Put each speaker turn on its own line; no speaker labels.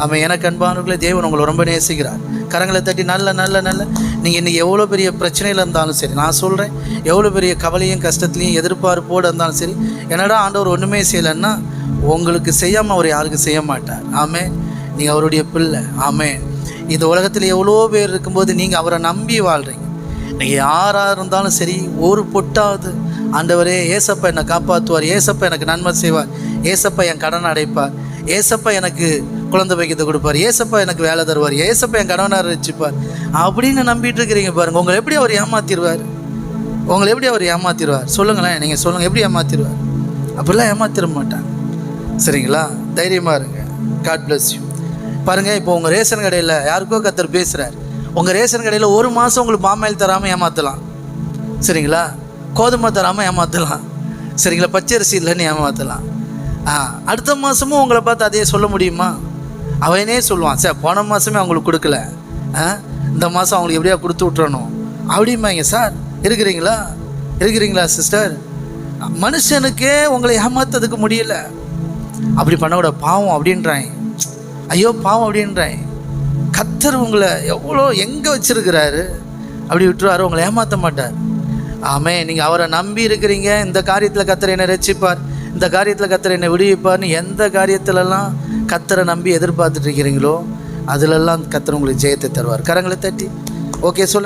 அவன் எனக்கு அன்பானவர்களே, தேவன் உங்களை ரொம்ப நேசிக்கிறார். கரங்களை தட்டி நல்ல நல்ல நல்ல நீங்கள் இன்றைக்கி எவ்வளோ பெரிய பிரச்சனையில் இருந்தாலும் சரி, நான் சொல்கிறேன், எவ்வளோ பெரிய கவலையும் கஷ்டத்துலையும் எதிர்பார்ப்போடு இருந்தாலும் சரி, என்னடா ஆண்டவர் ஒன்றுமே செய்யலைன்னா, உங்களுக்கு செய்யாமல் அவர் யாருக்கு செய்ய மாட்டார். ஆமென். நீங்கள் அவருடைய பிள்ளை. ஆமென். இந்த உலகத்தில் எவ்வளோ பேர் இருக்கும்போது நீங்கள் அவரை நம்பி வாழ்கிறீங்க. நீங்கள் யாராக இருந்தாலும் சரி, ஒரு பொட்டாவது ஆண்டவரே ஏசப்பா என்னை காப்பாற்றுவார், ஏசப்பா எனக்கு நன்மை செய்வார், ஏசப்பா என் கடனை அடைப்பார், ஏசப்பா எனக்கு குழந்தை வைக்கத்தை கொடுப்பார், ஏசப்பா எனக்கு வேலை தருவார், ஏசப்பா என் கணவனார் வச்சுப்பார் அப்படின்னு நம்பிட்டு இருக்கிறீங்க பாருங்கள். உங்களை எப்படி அவர் ஏமாற்றிடுவார்? உங்களை எப்படி அவர் ஏமாற்றிடுவார்? சொல்லுங்களேன், நீங்கள் சொல்லுங்கள், எப்படி ஏமாற்றிடுவார்? அப்படிலாம் ஏமாற்றிட மாட்டாங்க. சரிங்களா? தைரியமாக இருங்க. God bless you. பாருங்கள், இப்போ உங்கள் ரேஷன் கடையில் யாருக்கோ கர்த்தர் பேசுகிறார். உங்கள் ரேஷன் கடையில் ஒரு மாதம் உங்களுக்கு பாமாயில் தராமல் ஏமாற்றலாம். சரிங்களா? கோதுமை தராமல் ஏமாற்றலாம். சரிங்களா? பச்சரிசி இல்லைன்னு ஏமாற்றலாம். அடுத்த மாதமும் உங்களை பார்த்து அதையே சொல்ல முடியுமா? அவனே சொல்லுவான், சார் போன மாதமே அவங்களுக்கு கொடுக்கல, இந்த மாதம் அவங்களுக்கு எப்படியா கொடுத்து விட்றணும் அப்படிம்பாங்க. சார் இருக்கிறீங்களா சிஸ்டர்? மனுஷனுக்கே உங்களை ஏமாற்றதுக்கு முடியல. அப்படி பண்ணக்கூட பாவம் அப்படின்றாங்க. ஐயோ பாவம் அப்படின்றாங்க. கர்த்தர் உங்களை எவ்வளோ எங்கே வச்சுருக்கிறாரு, அப்படி விட்டுருவாரு, உங்களை ஏமாற்ற மாட்டார். ஆமென். நீங்கள் அவரை நம்பி இருக்கிறீங்க. இந்த காரியத்தில் கர்த்தர் என்னை ரட்சிப்பார், இந்த காரியத்தில் கர்த்தர் என்னை விடுவிப்பார்னு எந்த காரியத்திலலாம் கர்த்தரை நம்பி எதிர்பார்த்துட்டு இருக்கிறீங்களோ அதிலெல்லாம் கர்த்தர் உங்களுக்கு ஜெயத்தை தருவார். கரங்களை தட்டி ஓகே சொல்லுங்கள்.